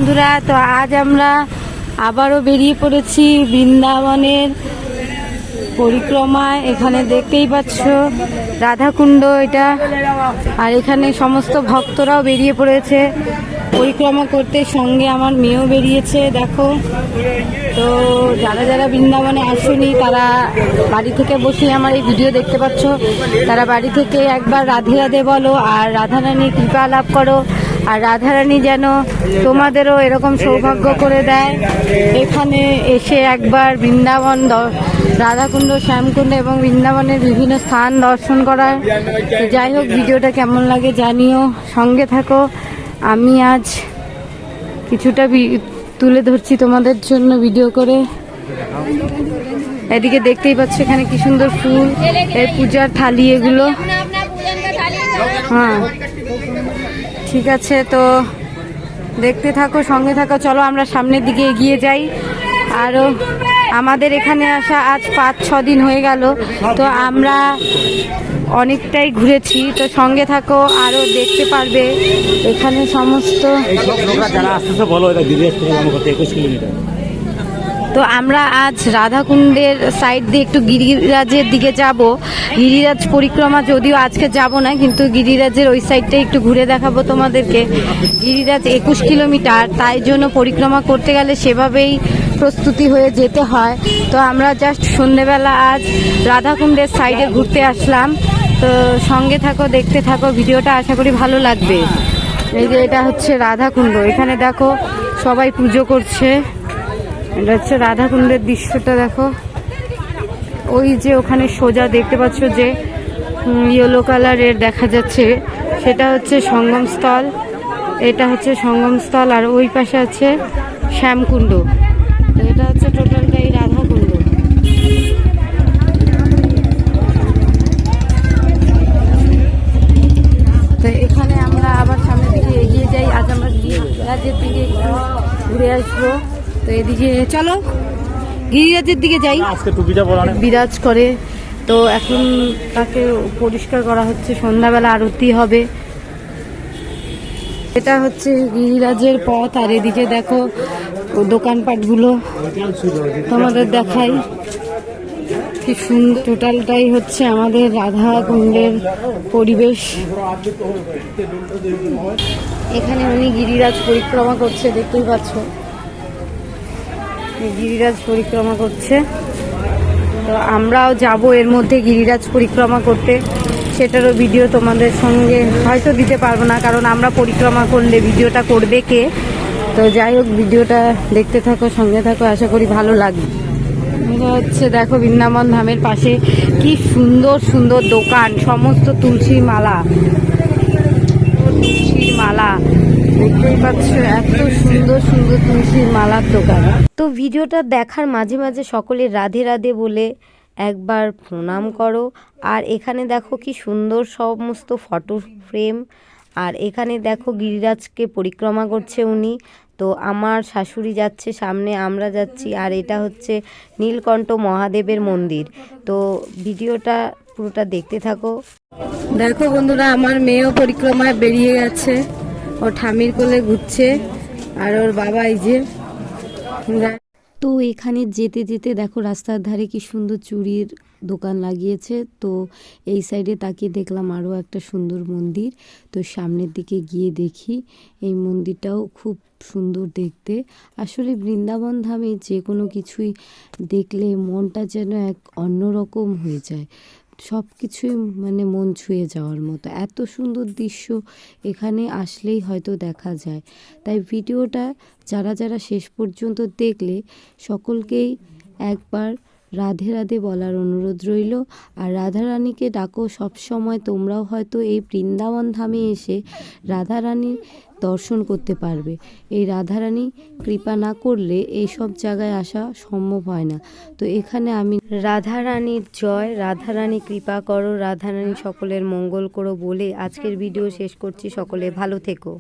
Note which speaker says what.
Speaker 1: বন্ধুরা, তো আজ আমরা আবারও বেরিয়ে পড়েছি বৃন্দাবনের পরিক্রমায়। এখানে দেখতেই পাচ্ছ রাধাকুণ্ড এটা, আর এখানে সমস্ত ভক্তরাও বেরিয়ে পড়েছে পরিক্রমা করতে। সঙ্গে আমার মেয়েও বেরিয়েছে, দেখো। তো যারা যারা বৃন্দাবনে আসেনি তারা বাড়ি থেকে বসে আমার এই ভিডিও দেখতে পাচ্ছ, তারা বাড়ি থেকে একবার রাধে রাধে বলো আর রাধারানীর কৃপা লাভ করো। আর রাধারানী যেন তোমাদেরও এরকম সৌভাগ্য করে দেয় এখানে এসে একবার বৃন্দাবন, রাধাকুণ্ড, শ্যামকুণ্ড এবং বৃন্দাবনের বিভিন্ন স্থান দর্শন করার। যাই হোক, ভিডিওটা কেমন লাগে জানিও, সঙ্গে থাকো। আমি আজ কিছুটা তুলে ধরছি তোমাদের জন্য ভিডিও করে। এদিকে দেখতেই পাচ্ছ এখানে কি সুন্দর ফুল, এই পূজার থালি এগুলো। হ্যাঁ, ঠিক আছে, তো দেখতে থাকো, সঙ্গে থাকো। চলো আমরা সামনের দিকে এগিয়ে যাই। আরও আমাদের এখানে আসা আজ 5-6 দিন হয়ে গেল, তো আমরা অনেকটাই ঘুরেছি। তো সঙ্গে থাকো, আরও দেখতে পারবে এখানে সমস্ত। তো আমরা আজ রাধাকুণ্ডের সাইড দিয়ে একটু গিরিরাজের দিকে যাব। গিরিরাজ পরিক্রমা যদিও আজকে যাব না, কিন্তু গিরিরাজের ওই সাইডটা একটু ঘুরে দেখাবো তোমাদেরকে। গিরিরাজ 21 কিলোমিটার, তাই জন্য পরিক্রমা করতে গেলে সেভাবেই প্রস্তুতি হয়ে যেতে হয়। তো আমরা জাস্ট সন্ধেবেলা আজ রাধাকুণ্ডের সাইডে ঘুরতে আসলাম। তো সঙ্গে থাকো, দেখতে থাকো ভিডিওটা, আশা করি ভালো লাগবে। এই যে এটা হচ্ছে রাধাকুণ্ড, এখানে দেখো সবাই পুজো করছে। এটা হচ্ছে রাধাকুণ্ডের দৃশ্যটা, দেখো। ওই যে ওখানে সোজা দেখতে পাচ্ছ যে ইয়েলো কালারের দেখা যাচ্ছে, সেটা হচ্ছে সঙ্গমস্থল। এটা হচ্ছে সঙ্গমস্থল, আর ওই পাশে আছে শ্যামকুণ্ড। তো এটা হচ্ছে টোটালটাই রাধাকুণ্ড। তো এখানে আমরা আবার সামনের দিকে এগিয়ে যাই। আজ আমরা গিরিরাজের দিকে একটু ঘুরে আসবো। তো এদিকে চলো গিরিরাজের দিকে যাই। বিরাজ করে, তো এখন তাকে পরিষ্কার করা হচ্ছে, সন্ধ্যাবেলা আরতি হবে। এটা হচ্ছে গিরিরাজের পথ, আর এদিকে দেখো দোকানপাটগুলো তোমাদের দেখাই, কি সুন্দর। টোটালটাই হচ্ছে আমাদের রাধাকুণ্ডের পরিবেশ। এখানে উনি গিরিরাজ পরিক্রমা করছে, দেখতেই পাচ্ছ গিরিরাজ পরিক্রমা করছে। তো আমরাও যাব এর মধ্যে গিরিরাজ পরিক্রমা করতে, সেটারও ভিডিও তোমাদের সঙ্গে হয়তো দিতে পারবো না, কারণ আমরা পরিক্রমা করলে ভিডিওটা করবে কে। তো যাই হোক, ভিডিওটা দেখতে থাকো, সঙ্গে থাকো, আশা করি ভালো লাগবে। এটা হচ্ছে দেখো বৃন্দাবন ধামের পাশে কি সুন্দর সুন্দর দোকান, সমস্ত তুলসীর মালা, তুলসীর মালা দেখতেই পাচ্ছ, এত সুন্দর সুন্দর তুলসীর মালার দোকান। তো ভিডিওটা দেখার মাঝে মাঝে সকলে রাধে রাধে বলে একবার প্রণাম করো। আর এখানে দেখো কি সুন্দর সমস্ত ফটো ফ্রেম। আর এখানে দেখো গিরিরাজকে পরিক্রমা করছে উনি। তো আমার শাশুড়ি যাচ্ছে সামনে, আমরা যাচ্ছি। আর এটা হচ্ছে নীলকণ্ঠ মহাদেবের মন্দির। তো ভিডিওটা পুরোটা দেখতে থাকো। দেখো বন্ধুরা, আমার মেয়েও পরিক্রমায় বেরিয়ে গেছে, ও ঠামির কোলে ঘুরছে, আর ওর বাবা এই যে। তো এখানে যেতে যেতে দেখো রাস্তার ধারে কি সুন্দর চুড়ির দোকান লাগিয়েছে। তো এই সাইডে তাকিয়ে দেখলাম আরও একটা সুন্দর মন্দির। তো সামনের দিকে গিয়ে দেখি এই মন্দিরটাও খুব সুন্দর দেখতে। আসলে বৃন্দাবন ধামে যে কোনো কিছুই দেখলে মনটা যেন এক অন্যরকম হয়ে যায়, সব কিছুই মানে মন ছুঁয়ে যাওয়ার মতো। এত সুন্দর দৃশ্য এখানে আসলেই হয়তো দেখা যায়। তাই ভিডিওটা যারা যারা শেষ পর্যন্ত দেখলে সকলকেই একবার রাধে রাধে বলার অনুরোধ রইল। আর রাধারানীকে ডাকো সব সময়। তোমরাও হয়তো এই বৃন্দাবন ধামে এসে রাধারানীর দর্শন করতে পারবে। এই রাধারানী কৃপা না করলে এই সব জায়গায় আসা সম্ভব হয় না। তো এখানে আমি রাধারানীর জয়, রাধারানী কৃপা করো, রাধারানী সকলের মঙ্গল করো বলে আজকের ভিডিও শেষ করছি। সকলে ভালো থেকো।